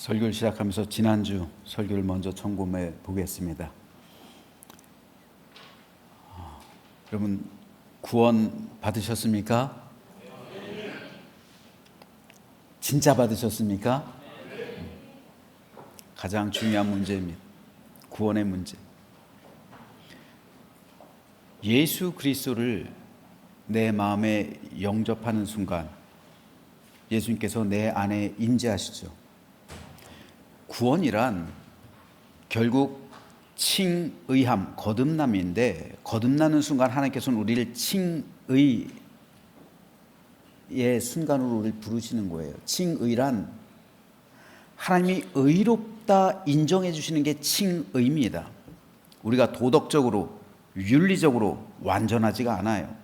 설교를 시작하면서 지난주 설교를 먼저 점검해 보겠습니다. 여러분 구원 받으셨습니까? 진짜 받으셨습니까? 가장 중요한 문제입니다. 구원의 문제. 예수 그리스도를 내 마음에 영접하는 순간 예수님께서 내 안에 임재하시죠. 구원이란 결국 칭의함, 거듭남인데 거듭나는 순간 하나님께서는 우리를 칭의의 순간으로 우리를 부르시는 거예요. 칭의란 하나님이 의롭다 인정해 주시는 게 칭의입니다. 우리가 도덕적으로 윤리적으로 완전하지가 않아요.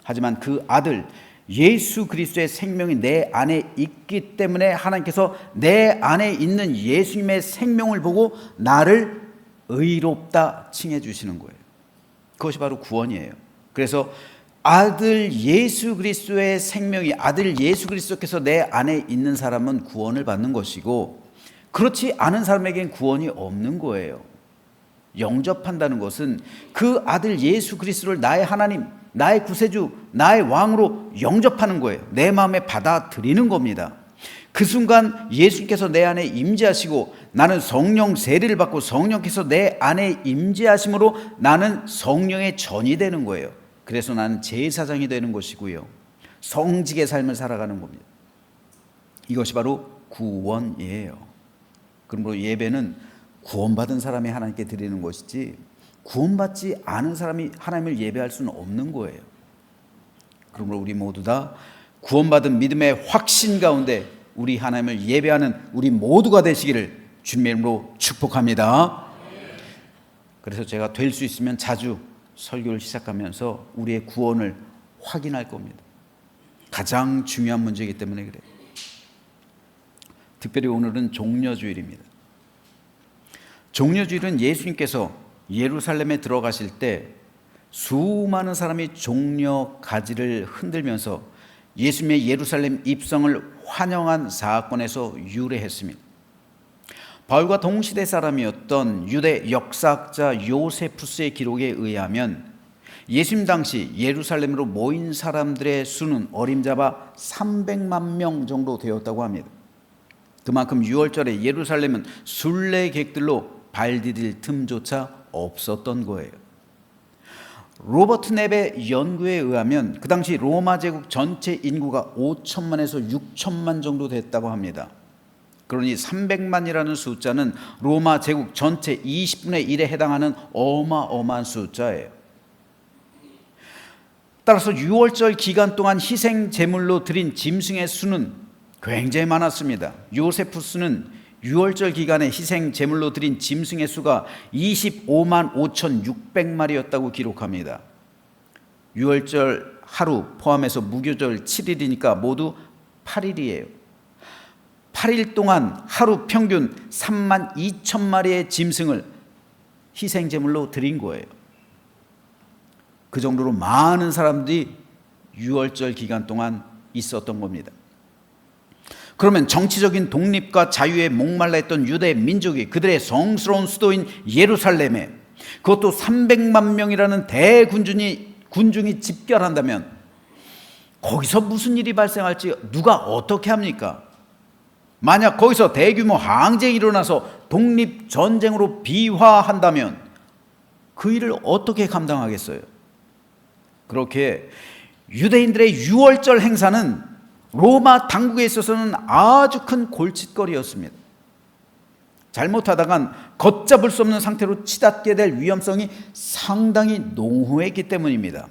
하지만 그 아들 예수 그리스도의 생명이 내 안에 있기 때문에 하나님께서 내 안에 있는 예수님의 생명을 보고 나를 의롭다 칭해 주시는 거예요. 그것이 바로 구원이에요. 그래서 아들 예수 그리스도의 생명이 아들 예수 그리스도께서 내 안에 있는 사람은 구원을 받는 것이고 그렇지 않은 사람에겐 구원이 없는 거예요. 영접한다는 것은 그 아들 예수 그리스도를 나의 하나님, 나의 구세주, 나의 왕으로 영접하는 거예요. 내 마음에 받아들이는 겁니다. 그 순간 예수님께서 내 안에 임재하시고 나는 성령 세례를 받고 성령께서 내 안에 임재하심으로 나는 성령의 전이 되는 거예요. 그래서 나는 제사장이 되는 것이고요. 성직의 삶을 살아가는 겁니다. 이것이 바로 구원이에요. 그러므로 예배는 구원받은 사람이 하나님께 드리는 것이지 구원받지 않은 사람이 하나님을 예배할 수는 없는 거예요. 그러므로 우리 모두 다 구원받은 믿음의 확신 가운데 우리 하나님을 예배하는 우리 모두가 되시기를 주님의 이름으로 축복합니다. 그래서 제가 될 수 있으면 자주 설교를 시작하면서 우리의 구원을 확인할 겁니다. 가장 중요한 문제이기 때문에 그래요. 특별히 오늘은 종려주일입니다. 종려주일은 예수님께서 예루살렘에 들어가실 때 수많은 사람이 종려 가지를 흔들면서 예수님의 예루살렘 입성을 환영한 사건에서 유래했습니다. 바울과 동시대 사람이었던 유대 역사학자 요세푸스의 기록에 의하면 예수님 당시 예루살렘으로 모인 사람들의 수는 어림잡아 300만 명 정도 되었다고 합니다. 그만큼 6월절에 예루살렘은 순례객들로 발 디딜 틈조차 없었던 거예요. 로버트 넵의 연구에 의하면 그 당시 로마 제국 전체 인구가 5천만에서 6천만 정도 됐다고 합니다. 그러니 300만이라는 숫자는 로마 제국 전체 20분의 1에 해당하는 어마어마한 숫자예요. 따라서 6월절 기간 동안 희생 제물로 드린 짐승의 수는 굉장히 많았습니다. 요세푸스는 6월절 기간에 희생 제물로 드린 짐승의 수가 25만 5,600마리였다고 기록합니다. 6월절 하루 포함해서 무교절 7일이니까 모두 8일이에요. 8일 동안 하루 평균 3만 2천 마리의 짐승을 희생 제물로 드린 거예요. 그 정도로 많은 사람들이 6월절 기간 동안 있었던 겁니다. 그러면 정치적인 독립과 자유에 목말라 했던 유대 민족이 그들의 성스러운 수도인 예루살렘에 그것도 300만 명이라는 군중이 집결한다면 거기서 무슨 일이 발생할지 누가 어떻게 합니까? 만약 거기서 대규모 항쟁이 일어나서 독립전쟁으로 비화한다면 그 일을 어떻게 감당하겠어요? 그렇게 유대인들의 6월절 행사는 로마 당국에 있어서는 아주 큰 골칫거리였습니다. 잘못하다간 걷잡을 수 없는 상태로 치닫게 될 위험성이 상당히 농후했기 때문입니다.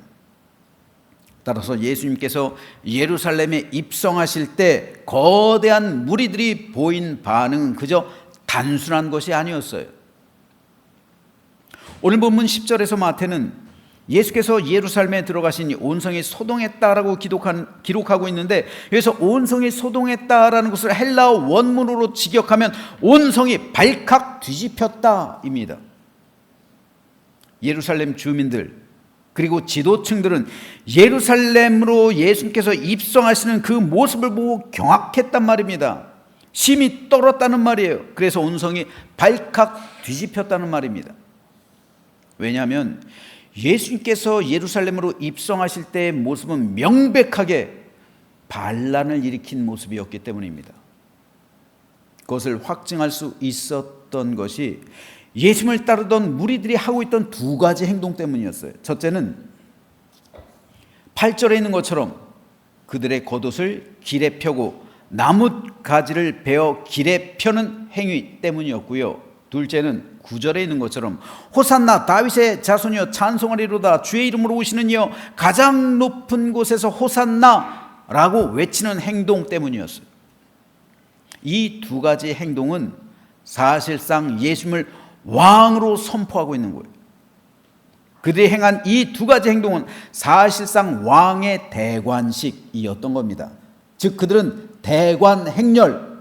따라서 예수님께서 예루살렘에 입성하실 때 거대한 무리들이 보인 반응은 그저 단순한 것이 아니었어요. 오늘 본문 10절에서 마태는 예수께서 예루살렘에 들어가시니 온 성이 소동했다라고 기록하고 있는데 여기서 온 성이 소동했다라는 것을 헬라어 원문으로 직역하면 온 성이 발칵 뒤집혔다입니다. 예루살렘 주민들 그리고 지도층들은 예루살렘으로 예수님께서 입성하시는 그 모습을 보고 경악했단 말입니다. 심이 떨었다는 말이에요. 그래서 온성이 발칵 뒤집혔다는 말입니다. 왜냐하면 예수님께서 예루살렘으로 입성하실 때의 모습은 명백하게 반란을 일으킨 모습이었기 때문입니다. 그것을 확증할 수 있었던 것이 예수님을 따르던 무리들이 하고 있던 두 가지 행동 때문이었어요. 첫째는 8절에 있는 것처럼 그들의 겉옷을 길에 펴고 나뭇가지를 베어 길에 펴는 행위 때문이었고요. 둘째는 9절에 있는 것처럼 호산나 다윗의 자손이여 찬송하리로다 주의 이름으로 오시는 이여 가장 높은 곳에서 호산나 라고 외치는 행동 때문이었어요. 이 두 가지 행동은 사실상 예수님을 왕으로 선포하고 있는 거예요. 그들이 행한 이 두 가지 행동은 사실상 왕의 대관식이었던 겁니다. 즉 그들은 대관 행렬,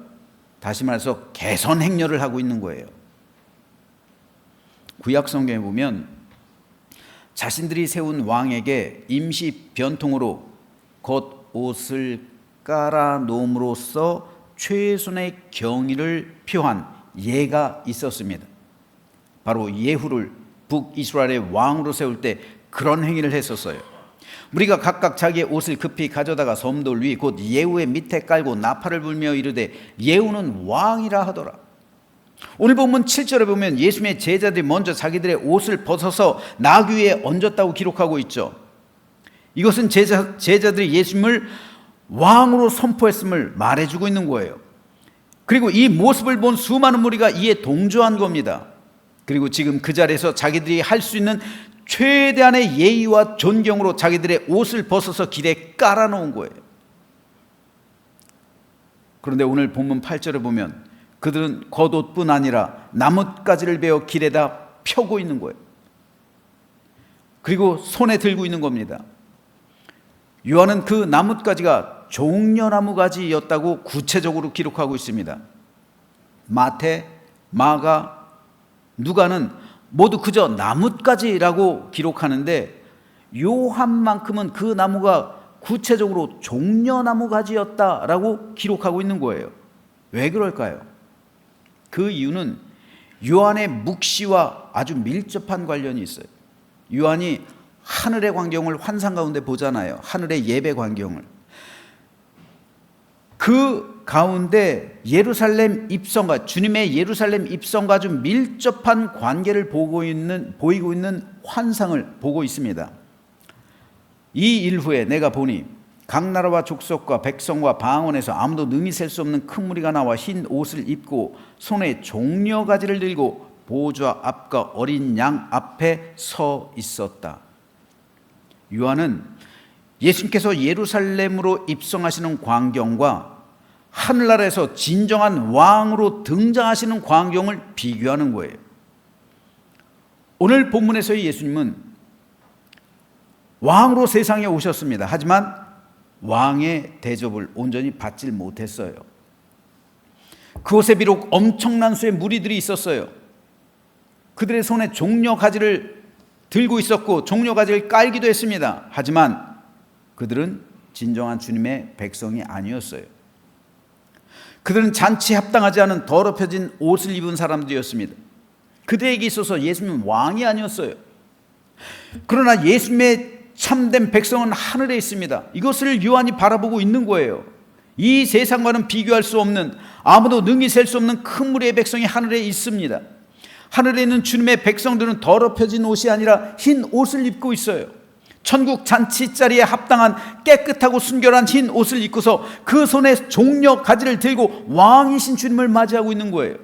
다시 말해서 개선 행렬을 하고 있는 거예요. 구약 성경에 보면 자신들이 세운 왕에게 임시 변통으로 겉옷을 깔아 놓음으로써 최선의 경의를 표한 예가 있었습니다. 바로 예후를 북이스라엘의 왕으로 세울 때 그런 행위를 했었어요. 우리가 각각 자기의 옷을 급히 가져다가 섬돌 위 곧 예후의 밑에 깔고 나팔을 불며 이르되 예후는 왕이라 하더라. 오늘 본문 7절에 보면 예수님의 제자들이 먼저 자기들의 옷을 벗어서 나귀 위에 얹었다고 기록하고 있죠. 이것은 제자들이 예수님을 왕으로 선포했음을 말해주고 있는 거예요. 그리고 이 모습을 본 수많은 무리가 이에 동조한 겁니다. 그리고 지금 그 자리에서 자기들이 할 수 있는 최대한의 예의와 존경으로 자기들의 옷을 벗어서 길에 깔아놓은 거예요. 그런데 오늘 본문 8절에 보면 그들은 겉옷뿐 아니라 나뭇가지를 베어 길에다 펴고 있는 거예요. 그리고 손에 들고 있는 겁니다. 요한은 그 나뭇가지가 종려나무 가지였다고 구체적으로 기록하고 있습니다. 마태, 마가, 누가는 모두 그저 나뭇가지라고 기록하는데 요한만큼은 그 나무가 구체적으로 종려나무 가지였다라고 기록하고 있는 거예요. 왜 그럴까요? 그 이유는 요한의 묵시와 아주 밀접한 관련이 있어요. 요한이 하늘의 광경을 환상 가운데 보잖아요. 하늘의 예배 광경을. 그 가운데 예루살렘 입성과 주님의 예루살렘 입성과 아주 밀접한 관계를 보이고 있는 환상을 보고 있습니다. 이 일 후에 내가 보니 각 나라와 족속과 백성과 방언에서 아무도 능히 셀 수 없는 큰 무리가 나와 흰 옷을 입고 손에 종려가지를 들고 보좌 앞과 어린 양 앞에 서 있었다. 요한은 예수님께서 예루살렘으로 입성하시는 광경과 하늘나라에서 진정한 왕으로 등장하시는 광경을 비교하는 거예요. 오늘 본문에서의 예수님은 왕으로 세상에 오셨습니다. 하지만 왕의 대접을 온전히 받질 못했어요. 그곳에 비록 엄청난 수의 무리들이 있었어요. 그들의 손에 종려가지를 들고 있었고 종려가지를 깔기도 했습니다. 하지만 그들은 진정한 주님의 백성이 아니었어요. 그들은 잔치에 합당하지 않은 더럽혀진 옷을 입은 사람들이었습니다. 그들에게 있어서 예수님은 왕이 아니었어요. 그러나 예수님의 참된 백성은 하늘에 있습니다. 이것을 요한이 바라보고 있는 거예요. 이 세상과는 비교할 수 없는, 아무도 능히 셀 수 없는 큰 무리의 백성이 하늘에 있습니다. 하늘에 있는 주님의 백성들은 더럽혀진 옷이 아니라 흰 옷을 입고 있어요. 천국 잔치 자리에 합당한 깨끗하고 순결한 흰 옷을 입고서 그 손에 종려 가지를 들고 왕이신 주님을 맞이하고 있는 거예요.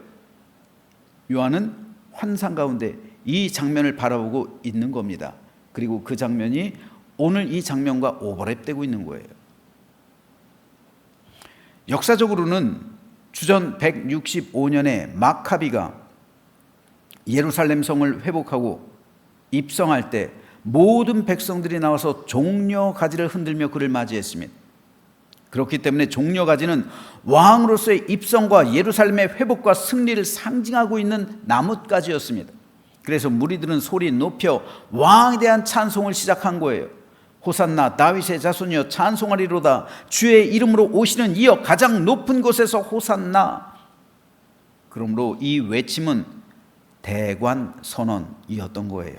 요한은 환상 가운데 이 장면을 바라보고 있는 겁니다. 그리고 그 장면이 오늘 이 장면과 오버랩되고 있는 거예요. 역사적으로는 주전 165년에 마카비가 예루살렘 성을 회복하고 입성할 때 모든 백성들이 나와서 종려가지를 흔들며 그를 맞이했습니다. 그렇기 때문에 종려가지는 왕으로서의 입성과 예루살렘의 회복과 승리를 상징하고 있는 나뭇가지였습니다. 그래서 무리들은 소리 높여 왕에 대한 찬송을 시작한 거예요. 호산나 다윗의 자손이여 찬송하리로다. 주의 이름으로 오시는 이여 가장 높은 곳에서 호산나. 그러므로 이 외침은 대관 선언이었던 거예요.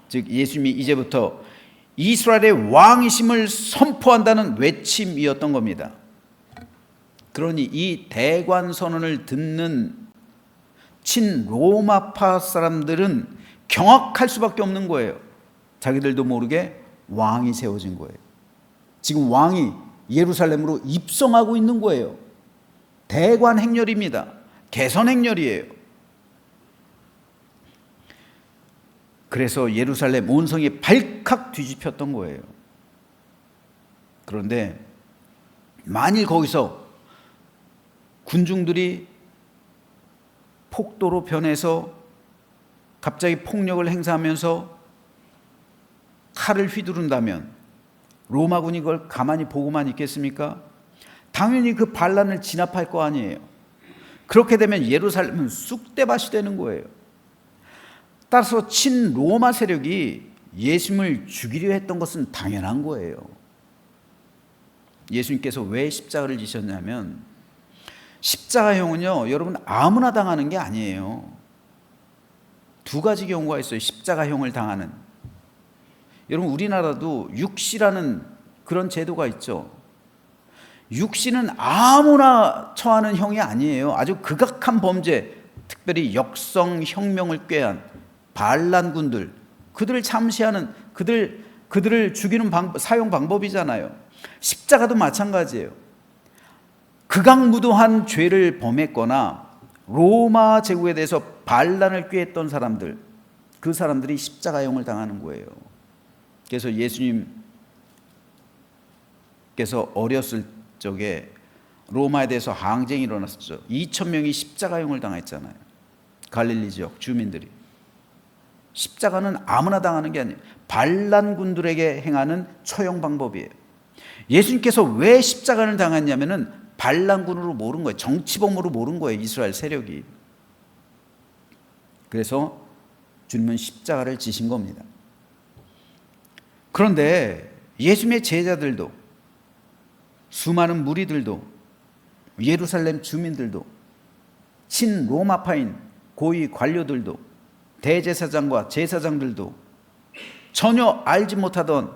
즉 예수님이 이제부터 이스라엘의 왕이심을 선포한다는 외침이었던 겁니다. 그러니 이 대관 선언을 듣는 친로마파 사람들은 경악할 수밖에 없는 거예요. 자기들도 모르게 왕이 세워진 거예요. 지금 왕이 예루살렘으로 입성하고 있는 거예요. 대관 행렬입니다. 개선 행렬이에요. 그래서 예루살렘 온 성이 발칵 뒤집혔던 거예요. 그런데 만일 거기서 군중들이 폭도로 변해서 갑자기 폭력을 행사하면서 칼을 휘두른다면 로마군이 그걸 가만히 보고만 있겠습니까? 당연히 그 반란을 진압할 거 아니에요. 그렇게 되면 예루살렘은 쑥대밭이 되는 거예요. 따라서 친로마 세력이 예수님을 죽이려 했던 것은 당연한 거예요. 예수님께서 왜 십자가를 지셨냐면 십자가형은요, 여러분 아무나 당하는 게 아니에요. 두 가지 경우가 있어요. 십자가형을 당하는. 여러분 우리나라도 육시라는 그런 제도가 있죠. 육시는 아무나 처하는 형이 아니에요. 아주 극악한 범죄, 특별히 역성혁명을 꾀한 반란군들, 그들을 참시하는 그들을 죽이는 사용 방법이잖아요. 십자가도 마찬가지예요. 극악무도한 죄를 범했거나 로마 제국에 대해서 반란을 꾀했던 사람들, 그 사람들이 십자가형을 당하는 거예요. 그래서 예수님께서 어렸을 적에 로마에 대해서 항쟁이 일어났었죠. 2,000명이 십자가형을 당했잖아요. 갈릴리 지역 주민들이. 십자가는 아무나 당하는 게 아니에요. 반란군들에게 행하는 처형 방법이에요. 예수님께서 왜 십자가를 당했냐면은 반란군으로 모른 거예요. 정치범으로 모른 거예요. 이스라엘 세력이. 그래서 주님은 십자가를 지신 겁니다. 그런데 예수님의 제자들도, 수많은 무리들도, 예루살렘 주민들도, 친로마파인 고위 관료들도, 대제사장과 제사장들도 전혀 알지 못하던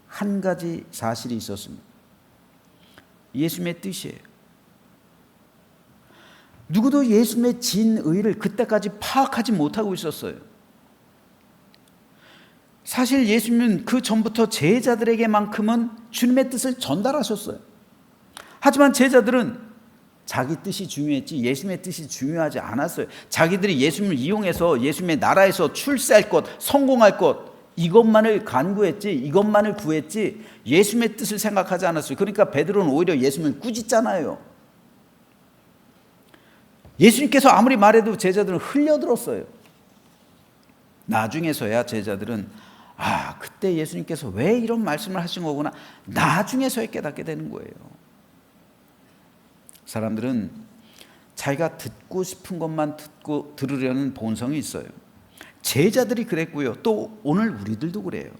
한 가지 사실이 있었습니다. 예수님의 뜻이에요. 누구도 예수님의 진의를 그때까지 파악하지 못하고 있었어요. 사실 예수님은 그 전부터 제자들에게만큼은 주님의 뜻을 전달하셨어요. 하지만 제자들은 자기 뜻이 중요했지 예수님의 뜻이 중요하지 않았어요. 자기들이 예수님을 이용해서 예수님의 나라에서 출세할 것, 성공할 것, 이것만을 간구했지, 이것만을 구했지 예수님의 뜻을 생각하지 않았어요. 그러니까 베드로는 오히려 예수님을 꾸짖잖아요. 예수님께서 아무리 말해도 제자들은 흘려들었어요. 나중에서야 제자들은 그때 예수님께서 왜 이런 말씀을 하신 거구나, 나중에서야 깨닫게 되는 거예요. 사람들은 자기가 듣고 싶은 것만 들으려는 본성이 있어요. 제자들이 그랬고요. 또 오늘 우리들도 그래요.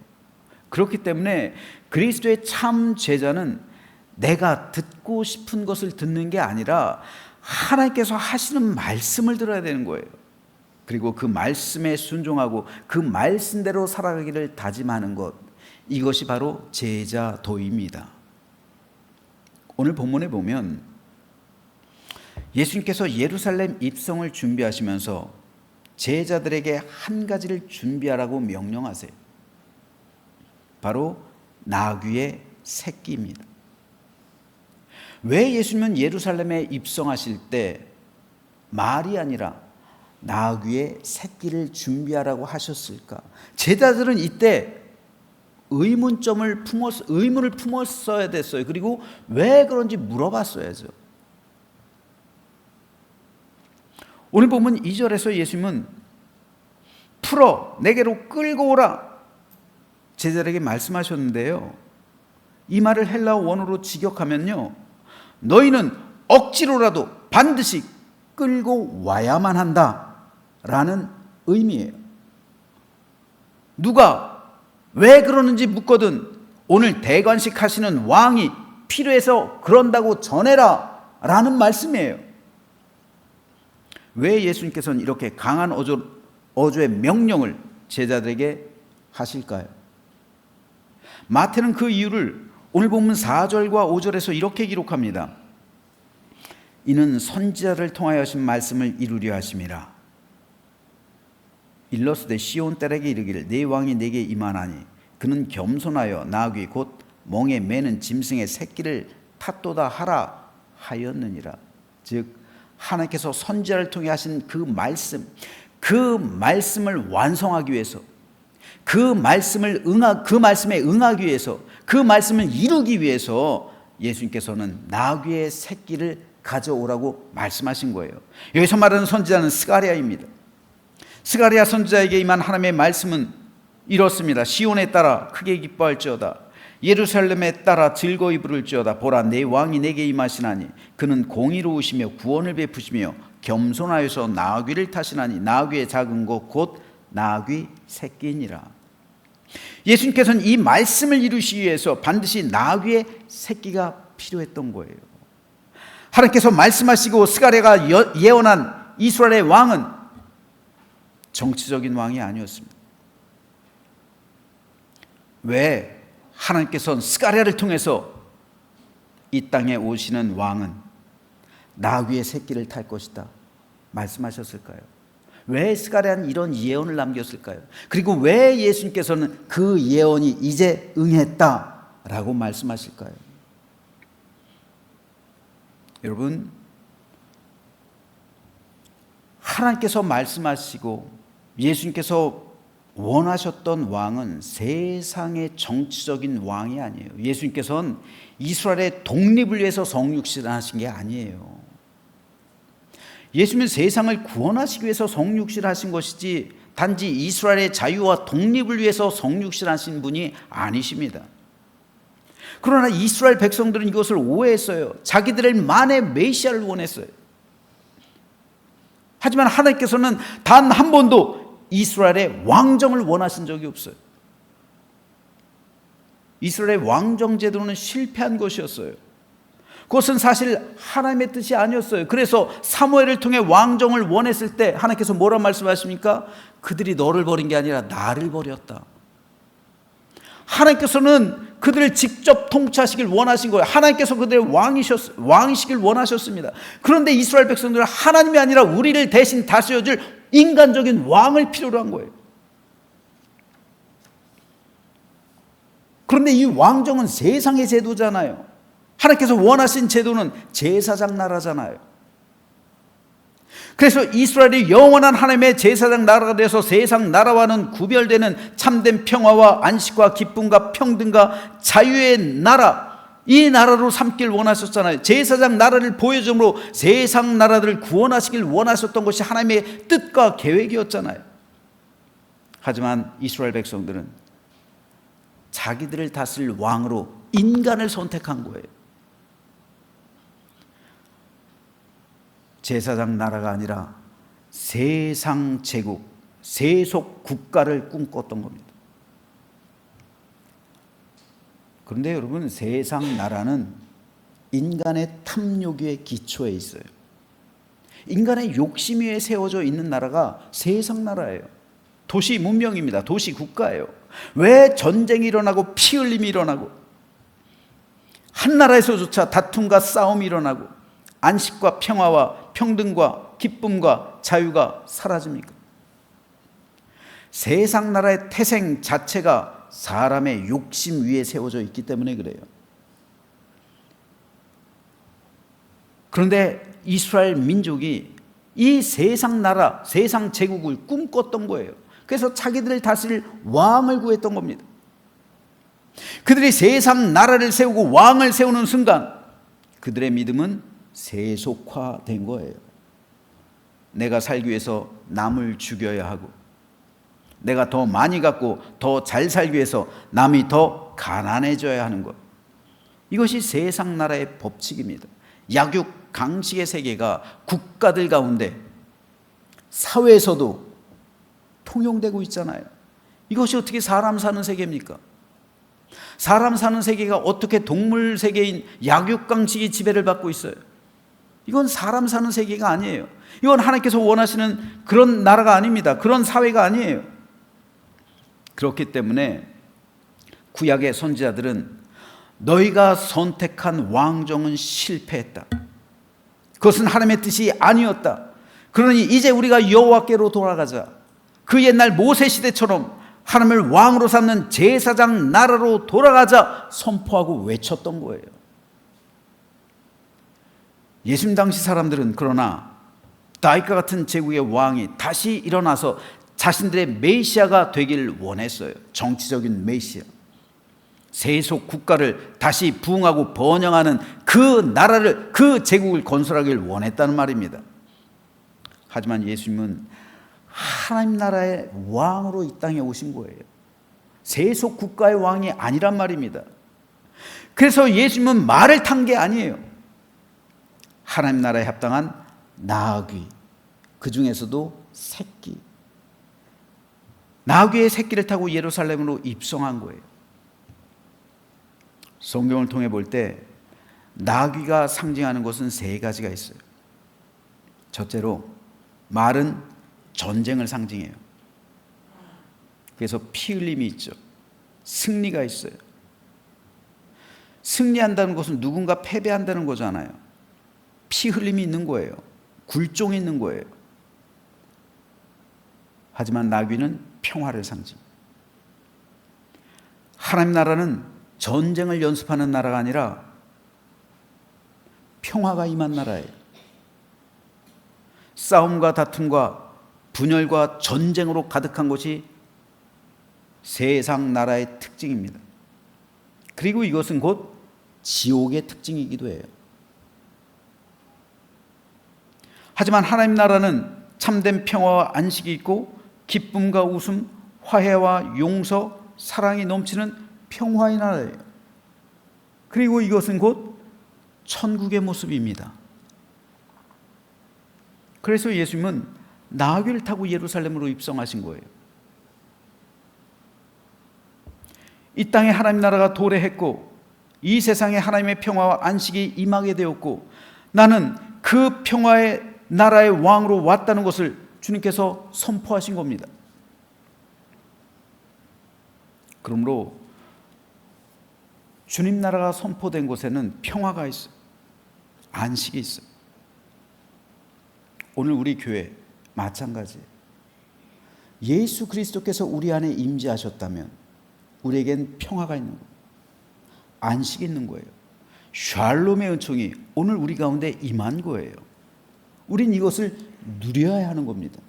그렇기 때문에 그리스도의 참 제자는 내가 듣고 싶은 것을 듣는 게 아니라 하나님께서 하시는 말씀을 들어야 되는 거예요. 그리고 그 말씀에 순종하고 그 말씀대로 살아가기를 다짐하는 것, 이것이 바로 제자도입니다. 오늘 본문에 보면 예수님께서 예루살렘 입성을 준비하시면서 제자들에게 한 가지를 준비하라고 명령하세요. 바로 나귀의 새끼입니다. 왜 예수님은 예루살렘에 입성하실 때 말이 아니라 나귀의 새끼를 준비하라고 하셨을까? 제자들은 이때 의문을 품었어야 됐어요. 그리고 왜 그런지 물어봤어야죠. 오늘 보면 2절에서 예수님은 풀어 내게로 끌고 오라 제자들에게 말씀하셨는데요. 이 말을 헬라어 원어로 직역하면요, 너희는 억지로라도 반드시 끌고 와야만 한다 라는 의미예요. 누가 왜 그러는지 묻거든 오늘 대관식 하시는 왕이 필요해서 그런다고 전해라 라는 말씀이에요. 왜 예수님께서는 이렇게 강한 어조의 명령을 제자들에게 하실까요? 마태는 그 이유를 오늘 본문 4절과 5절에서 이렇게 기록합니다. 이는 선지자를 통하여 하신 말씀을 이루려 하심이라. 일러스되 시온 딸에게 이르기를 내 왕이 내게 임하나니 그는 겸손하여 나귀 곧 멍에 매는 짐승의 새끼를 탓도다 하라 하였느니라. 즉 하나님께서 선지자를 통해 하신 그 말씀을 완성하기 위해서, 그 말씀에 응하기 위해서, 그 말씀을 이루기 위해서 예수님께서는 나귀의 새끼를 가져오라고 말씀하신 거예요. 여기서 말하는 선지자는 스가랴입니다. 스가랴 선지자에게 임한 하나님의 말씀은 이렇습니다. 시온에 따라 크게 기뻐할지어다. 예루살렘에 따라 즐거이 부를지어다. 보라, 내 왕이 내게 임하시나니 그는 공의로우시며 구원을 베푸시며 겸손하여서 나귀를 타시나니 나귀의 작은 것 곧 나귀 새끼니라. 예수님께서는 이 말씀을 이루시기 위해서 반드시 나귀의 새끼가 필요했던 거예요. 하나님께서 말씀하시고 스가랴가 예언한 이스라엘의 왕은 정치적인 왕이 아니었습니다. 왜 하나님께서는 스가랴를 통해서 이 땅에 오시는 왕은 나귀의 새끼를 탈 것이다 말씀하셨을까요? 왜 스가랴는 이런 예언을 남겼을까요? 그리고 왜 예수님께서는 그 예언이 이제 응했다라고 말씀하실까요? 여러분, 하나님께서 말씀하시고 예수님께서 원하셨던 왕은 세상의 정치적인 왕이 아니에요. 예수님께서는 이스라엘의 독립을 위해서 성육신하신 게 아니에요. 예수님은 세상을 구원하시기 위해서 성육신하신 것이지 단지 이스라엘의 자유와 독립을 위해서 성육신하신 분이 아니십니다. 그러나 이스라엘 백성들은 이것을 오해했어요. 자기들만의 메시아를 원했어요. 하지만 하나님께서는 단 한 번도 이스라엘의 왕정을 원하신 적이 없어요. 이스라엘의 왕정 제도는 실패한 것이었어요. 그것은 사실 하나님의 뜻이 아니었어요. 그래서 사무엘을 통해 왕정을 원했을 때 하나님께서 뭐라고 말씀하십니까? 그들이 너를 버린 게 아니라 나를 버렸다. 하나님께서는 그들을 직접 통치하시길 원하신 거예요. 하나님께서 그들의 왕이시길 원하셨습니다. 그런데 이스라엘 백성들은 하나님이 아니라 우리를 대신 다스려줄 인간적인 왕을 필요로 한 거예요. 그런데 이 왕정은 세상의 제도잖아요. 하나님께서 원하신 제도는 제사장 나라잖아요. 그래서 이스라엘이 영원한 하나님의 제사장 나라가 되어서 세상 나라와는 구별되는 참된 평화와 안식과 기쁨과 평등과 자유의 나라, 이 나라로 삼길 원하셨잖아요. 제사장 나라를 보여줌으로 세상 나라들을 구원하시길 원하셨던 것이 하나님의 뜻과 계획이었잖아요. 하지만 이스라엘 백성들은 자기들을 다스릴 왕으로 인간을 선택한 거예요. 제사장 나라가 아니라 세상 제국, 세속 국가를 꿈꿨던 겁니다. 그런데 여러분, 세상 나라는 인간의 탐욕의 기초에 있어요. 인간의 욕심 위에 세워져 있는 나라가 세상 나라예요. 도시 문명입니다. 도시 국가예요. 왜 전쟁이 일어나고 피 흘림이 일어나고 한 나라에서조차 다툼과 싸움이 일어나고 안식과 평화와 평등과 기쁨과 자유가 사라집니까? 세상 나라의 태생 자체가 사람의 욕심 위에 세워져 있기 때문에 그래요. 그런데 이스라엘 민족이 이 세상 나라, 세상 제국을 꿈꿨던 거예요. 그래서 자기들을 다스릴 왕을 구했던 겁니다. 그들이 세상 나라를 세우고 왕을 세우는 순간 그들의 믿음은 세속화된 거예요. 내가 살기 위해서 남을 죽여야 하고, 내가 더 많이 갖고 더 잘 살기 위해서 남이 더 가난해져야 하는 것. 이것이 세상 나라의 법칙입니다. 약육 강식의 세계가 국가들 가운데 사회에서도 통용되고 있잖아요. 이것이 어떻게 사람 사는 세계입니까? 사람 사는 세계가 어떻게 동물 세계인 약육강식이 지배를 받고 있어요? 이건 사람 사는 세계가 아니에요. 이건 하나님께서 원하시는 그런 나라가 아닙니다. 그런 사회가 아니에요. 그렇기 때문에 구약의 선지자들은 너희가 선택한 왕정은 실패했다. 그것은 하나님의 뜻이 아니었다. 그러니 이제 우리가 여호와께로 돌아가자. 그 옛날 모세 시대처럼 하나님을 왕으로 삼는 제사장 나라로 돌아가자 선포하고 외쳤던 거예요. 예수님 당시 사람들은 그러나 다윗과 같은 제국의 왕이 다시 일어나서 자신들의 메시아가 되길 원했어요. 정치적인 메시아. 세속 국가를 다시 부흥하고 번영하는 그 나라를, 그 제국을 건설하길 원했다는 말입니다. 하지만 예수님은 하나님 나라의 왕으로 이 땅에 오신 거예요. 세속 국가의 왕이 아니란 말입니다. 그래서 예수님은 말을 탄 게 아니에요. 하나님 나라에 합당한 나귀, 그 중에서도 새끼, 나귀의 새끼를 타고 예루살렘으로 입성한 거예요. 성경을 통해 볼 때 나귀가 상징하는 것은 세 가지가 있어요. 첫째로 말은 전쟁을 상징해요. 그래서 피 흘림이 있죠. 승리가 있어요. 승리한다는 것은 누군가 패배한다는 거잖아요. 피 흘림이 있는 거예요. 굴종이 있는 거예요. 하지만 나귀는 평화를 상징. 하나님 나라는 전쟁을 연습하는 나라가 아니라 평화가 임한 나라예요. 싸움과 다툼과 분열과 전쟁으로 가득한 것이 세상 나라의 특징입니다. 그리고 이것은 곧 지옥의 특징이기도 해요. 하지만 하나님 나라는 참된 평화와 안식이 있고 기쁨과 웃음, 화해와 용서, 사랑이 넘치는 평화의 나라예요. 그리고 이것은 곧 천국의 모습입니다. 그래서 예수님은 나귀를 타고 예루살렘으로 입성하신 거예요. 이 땅에 하나님 나라가 도래했고 이 세상에 하나님의 평화와 안식이 임하게 되었고 나는 그 평화의 나라의 왕으로 왔다는 것을 주님께서 선포하신 겁니다. 그러므로 주님 나라가 선포된 곳에는 평화가 있어요. 안식이 있어요. 오늘 우리 교회 마찬가지예요. 예수 그리스도께서 우리 안에 임재하셨다면 우리에겐 평화가 있는 거예요. 안식이 있는 거예요. 샬롬의 은총이 오늘 우리 가운데 임한 거예요. 우린 이것을 누려야 하는 겁니다.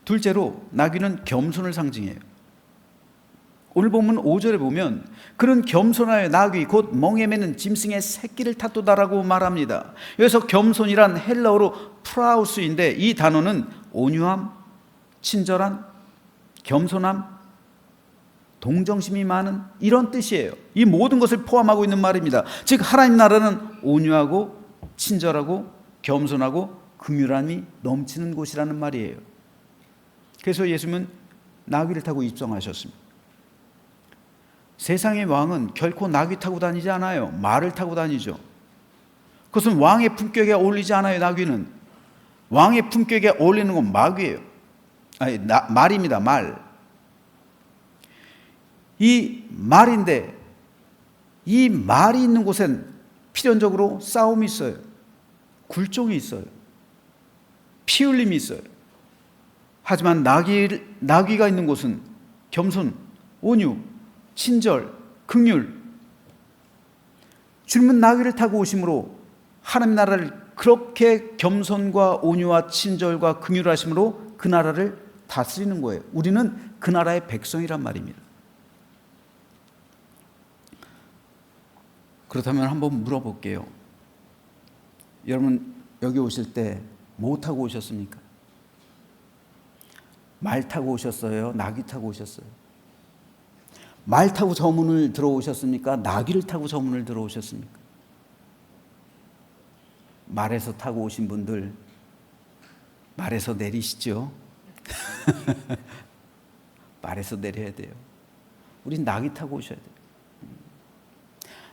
둘째로 나귀는 겸손을 상징해요. 오늘 보면 5절에 보면 그는 겸손하여 나귀 곧 멍에 매는 짐승의 새끼를 탔도다라고 말합니다. 여기서 겸손이란 헬라어로 프라우스인데 이 단어는 온유함, 친절함, 겸손함, 동정심이 많은 이런 뜻이에요. 이 모든 것을 포함하고 있는 말입니다. 즉 하나님 나라는 온유하고 친절하고 겸손하고 긍휼함이 넘치는 곳이라는 말이에요. 그래서 예수님은 나귀를 타고 입성하셨습니다. 세상의 왕은 결코 나귀 타고 다니지 않아요. 말을 타고 다니죠. 그것은 왕의 품격에 어울리지 않아요. 나귀는 왕의 품격에 어울리는 건 마귀예요. 아니, 말입니다. 말. 이 말인데 이 말이 있는 곳엔 필연적으로 싸움이 있어요. 굴종이 있어요. 피 흘림이 있어요. 하지만 나귀가 있는 곳은 겸손, 온유, 친절, 긍휼. 주님은 나귀를 타고 오심으로 하나님 나라를 그렇게 겸손과 온유와 친절과 긍휼하심으로 그 나라를 다스리는 거예요. 우리는 그 나라의 백성이란 말입니다. 그렇다면 한번 물어볼게요. 여러분 여기 오실 때 뭐 타고 오셨습니까? 말 타고 오셨어요? 나귀 타고 오셨어요? 말 타고 저 문을 들어오셨습니까? 나귀를 타고 저 문을 들어오셨습니까? 말에서 타고 오신 분들 말에서 내리시죠. 말에서 내려야 돼요. 우린 나귀 타고 오셔야 돼요.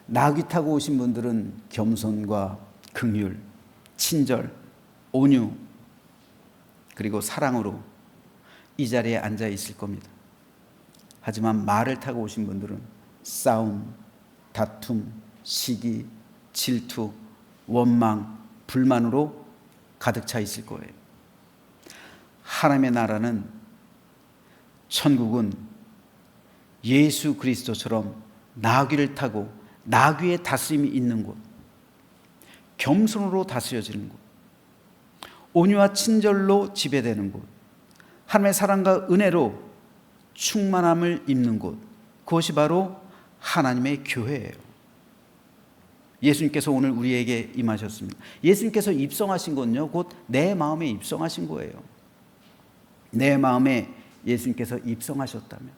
나귀 타고 오신 분들은 겸손과 긍휼, 친절, 온유, 그리고 사랑으로 이 자리에 앉아 있을 겁니다. 하지만 말을 타고 오신 분들은 싸움, 다툼, 시기, 질투, 원망, 불만으로 가득 차 있을 거예요. 하나님의 나라는, 천국은 예수 그리스도처럼 나귀를 타고 나귀의 다스림이 있는 곳, 겸손으로 다스려지는 곳, 온유와 친절로 지배되는 곳, 하나님의 사랑과 은혜로 충만함을 입는 곳, 그것이 바로 하나님의 교회예요. 예수님께서 오늘 우리에게 임하셨습니다. 예수님께서 입성하신 것은요, 곧 내 마음에 입성하신 거예요. 내 마음에 예수님께서 입성하셨다면,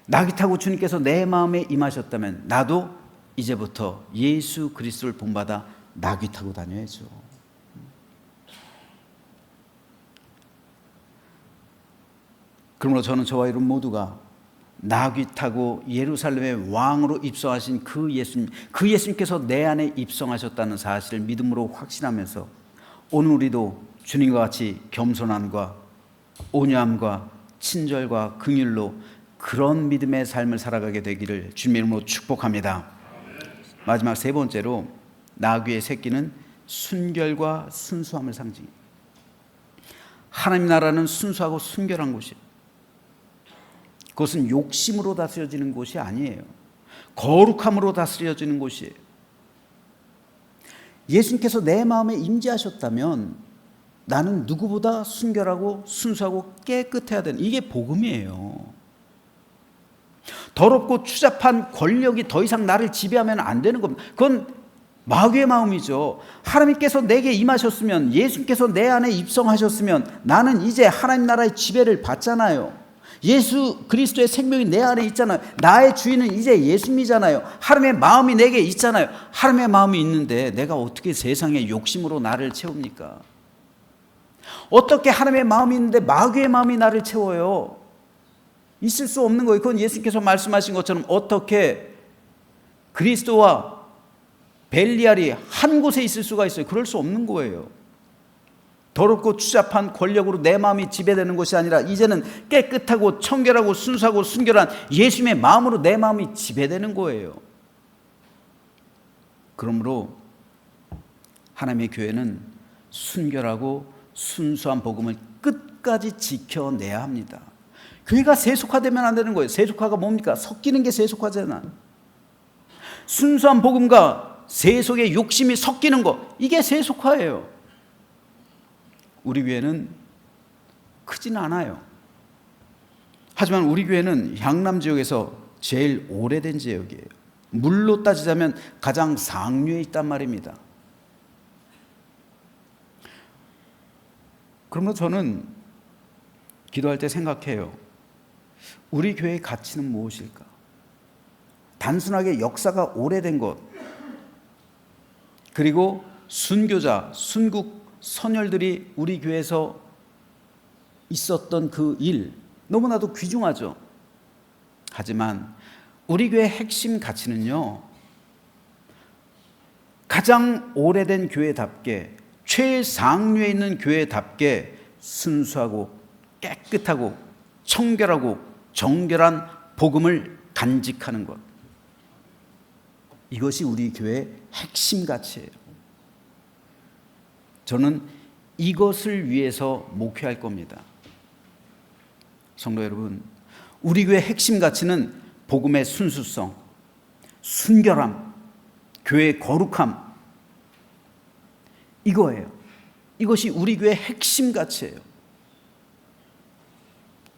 나귀 타고 주님께서 내 마음에 임하셨다면, 나도 이제부터 예수 그리스도를 본받아 나귀 타고 다녀야죠. 그러므로 저는 저와 여러분 모두가 나귀 타고 예루살렘의 왕으로 입성하신 그 예수님께서 내 안에 입성하셨다는 사실을 믿음으로 확신하면서 오늘 우리도 주님과 같이 겸손함과 온유함과 친절과 긍휼로 그런 믿음의 삶을 살아가게 되기를 주님의 이름으로 축복합니다. 마지막 세 번째로, 나귀의 새끼는 순결과 순수함을 상징해요. 하나님 나라는 순수하고 순결한 곳이에요. 그것은 욕심으로 다스려지는 곳이 아니에요. 거룩함으로 다스려지는 곳이에요. 예수님께서 내 마음에 임재하셨다면 나는 누구보다 순결하고 순수하고 깨끗해야 되는, 이게 복음이에요. 더럽고 추잡한 권력이 더 이상 나를 지배하면 안 되는 겁니다. 그건 마귀의 마음이죠. 하나님께서 내게 임하셨으면, 예수님께서 내 안에 입성하셨으면 나는 이제 하나님 나라의 지배를 받잖아요. 예수 그리스도의 생명이 내 안에 있잖아요. 나의 주인은 이제 예수님이잖아요. 하나님의 마음이 내게 있잖아요. 하나님의 마음이 있는데 내가 어떻게 세상의 욕심으로 나를 채웁니까? 어떻게 하나님의 마음이 있는데 마귀의 마음이 나를 채워요? 있을 수 없는 거예요. 그건 예수님께서 말씀하신 것처럼 어떻게 그리스도와 벨리알이 한 곳에 있을 수가 있어요? 그럴 수 없는 거예요. 더럽고 추잡한 권력으로 내 마음이 지배되는 것이 아니라 이제는 깨끗하고 청결하고 순수하고 순결한 예수님의 마음으로 내 마음이 지배되는 거예요. 그러므로 하나님의 교회는 순결하고 순수한 복음을 끝까지 지켜내야 합니다. 교회가 세속화되면 안 되는 거예요. 세속화가 뭡니까? 섞이는 게 세속화잖아. 순수한 복음과 세속의 욕심이 섞이는 거, 이게 세속화예요. 우리 교회는 크지는 않아요. 하지만 우리 교회는 향남 지역에서 제일 오래된 지역이에요. 물로 따지자면 가장 상류에 있단 말입니다. 그러면 저는 기도할 때 생각해요. 우리 교회의 가치는 무엇일까? 단순하게 역사가 오래된 것, 그리고 순교자, 순국 선열들이 우리 교회에서 있었던 그 일, 너무나도 귀중하죠. 하지만 우리 교회의 핵심 가치는요, 가장 오래된 교회답게, 최상류에 있는 교회답게 순수하고 깨끗하고 청결하고 정결한 복음을 간직하는 것, 이것이 우리 교회의 핵심 가치예요. 저는 이것을 위해서 목회할 겁니다. 성도 여러분, 우리 교회의 핵심 가치는 복음의 순수성, 순결함, 교회의 거룩함, 이거예요. 이것이 우리 교회의 핵심 가치예요.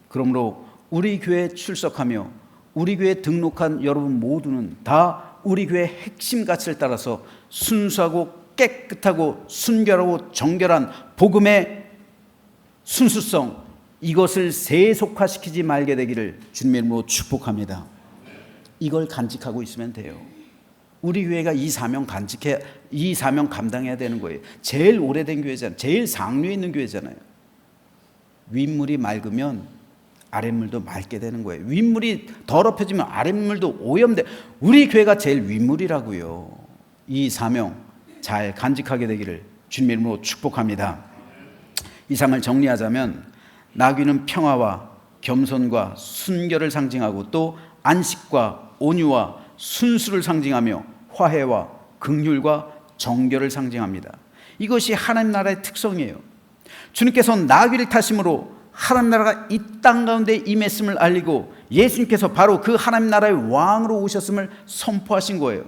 그러므로 우리 교회에 출석하며 우리 교회에 등록한 여러분 모두는 다 우리 교회의 핵심 가치를 따라서 순수하고 깨끗하고 순결하고 정결한 복음의 순수성, 이것을 세속화시키지 말게 되기를 주님의 이름으로 축복합니다. 이걸 간직하고 있으면 돼요. 우리 교회가 이 사명 감당해야 되는 거예요. 제일 오래된 교회잖아요. 제일 상류에 있는 교회잖아요. 윗물이 맑으면 아랫물도 맑게 되는 거예요. 윗물이 더럽혀지면 아랫물도 오염돼. 우리 교회가 제일 윗물이라고요. 이 사명 잘 간직하게 되기를 주님의 이름으로 축복합니다. 이상을 정리하자면 나귀는 평화와 겸손과 순결을 상징하고 또 안식과 온유와 순수를 상징하며 화해와 긍휼과 정결을 상징합니다. 이것이 하나님 나라의 특성이에요. 주님께서 나귀를 타심으로 하나님 나라가 이 땅 가운데 임했음을 알리고 예수님께서 바로 그 하나님 나라의 왕으로 오셨음을 선포하신 거예요.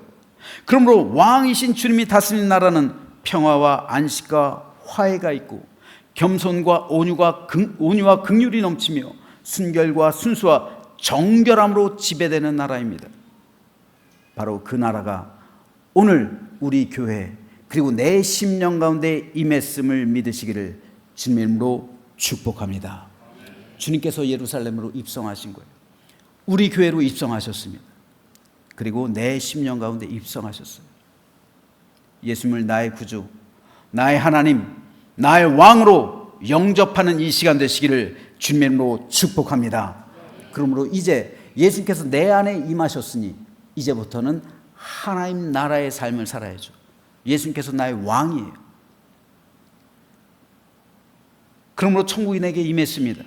그러므로 왕이신 주님이 다스리는 나라는 평화와 안식과 화해가 있고 겸손과 온유와 긍휼이 넘치며 순결과 순수와 정결함으로 지배되는 나라입니다. 바로 그 나라가 오늘 우리 교회 그리고 내 심령 가운데 임했음을 믿으시기를 주님의 이름으로 축복합니다. 주님께서 예루살렘으로 입성하신 거예요. 우리 교회로 입성하셨습니다. 그리고 내 심령 가운데 입성하셨어요. 예수님을 나의 구주, 나의 하나님, 나의 왕으로 영접하는 이 시간 되시기를 주님의 이름으로 축복합니다. 그러므로 이제 예수님께서 내 안에 임하셨으니 이제부터는 하나님 나라의 삶을 살아야죠. 예수님께서 나의 왕이에요. 그러므로 천국이 내게 임했습니다.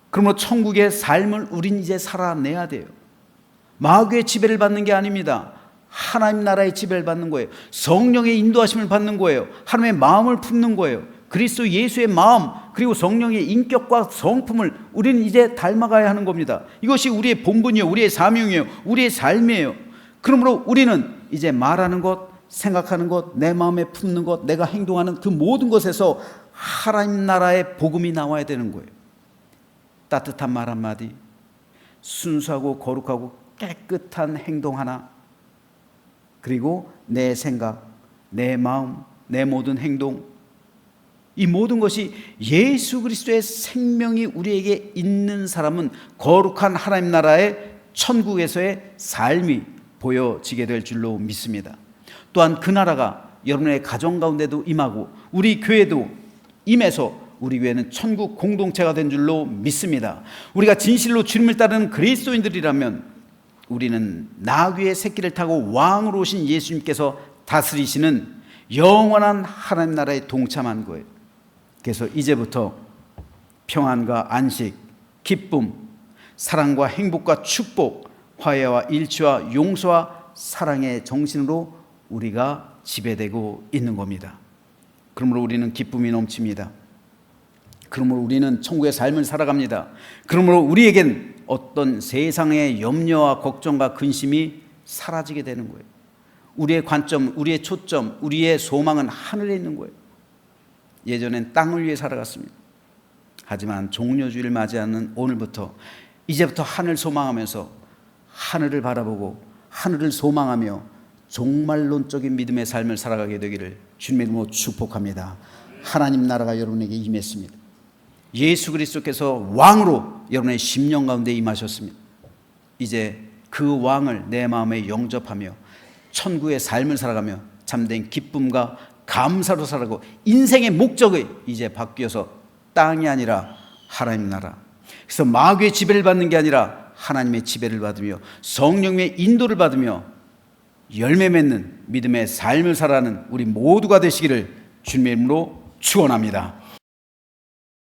그러므로 천국의 삶을 우린 이제 살아내야 돼요. 마귀의 지배를 받는 게 아닙니다. 하나님 나라의 지배를 받는 거예요. 성령의 인도하심을 받는 거예요. 하나님의 마음을 품는 거예요. 그리스도 예수의 마음 그리고 성령의 인격과 성품을 우리는 이제 닮아가야 하는 겁니다. 이것이 우리의 본분이요, 우리의 사명이요, 우리의 삶이에요. 그러므로 우리는 이제 말하는 것, 생각하는 것, 내 마음에 품는 것, 내가 행동하는 그 모든 것에서 하나님 나라의 복음이 나와야 되는 거예요. 따뜻한 말 한마디, 순수하고 거룩하고 깨끗한 행동 하나, 그리고 내 생각, 내 마음, 내 모든 행동, 이 모든 것이 예수 그리스도의 생명이 우리에게 있는 사람은 거룩한 하나님 나라의 천국에서의 삶이 보여지게 될 줄로 믿습니다. 또한 그 나라가 여러분의 가정 가운데도 임하고 우리 교회도 임해서 우리 교회는 천국 공동체가 된 줄로 믿습니다. 우리가 진실로 주님을 따르는 그리스도인들이라면 우리는 나귀의 새끼를 타고 왕으로 오신 예수님께서 다스리시는 영원한 하나님 나라에 동참한 거예요. 그래서 이제부터 평안과 안식, 기쁨, 사랑과 행복과 축복, 화해와 일치와 용서와 사랑의 정신으로 우리가 지배되고 있는 겁니다. 그러므로 우리는 기쁨이 넘칩니다. 그러므로 우리는 천국의 삶을 살아갑니다. 그러므로 우리에겐 어떤 세상의 염려와 걱정과 근심이 사라지게 되는 거예요. 우리의 관점, 우리의 초점, 우리의 소망은 하늘에 있는 거예요. 예전엔 땅을 위해 살아갔습니다. 하지만 종려주의를 맞이하는 오늘부터 이제부터 하늘 소망하면서 하늘을 바라보고 하늘을 소망하며 종말론적인 믿음의 삶을 살아가게 되기를 주님의 이름으로 축복합니다. 하나님 나라가 여러분에게 임했습니다. 예수 그리스도께서 왕으로 여러분의 심령 가운데 임하셨습니다. 이제 그 왕을 내 마음에 영접하며 천국의 삶을 살아가며 참된 기쁨과 감사로 살아가고 인생의 목적이 이제 바뀌어서 땅이 아니라 하나님 나라. 그래서 마귀의 지배를 받는 게 아니라 하나님의 지배를 받으며 성령의 인도를 받으며 열매 맺는 믿음의 삶을 살아가는 우리 모두가 되시기를 주님의 이름으로 축원합니다.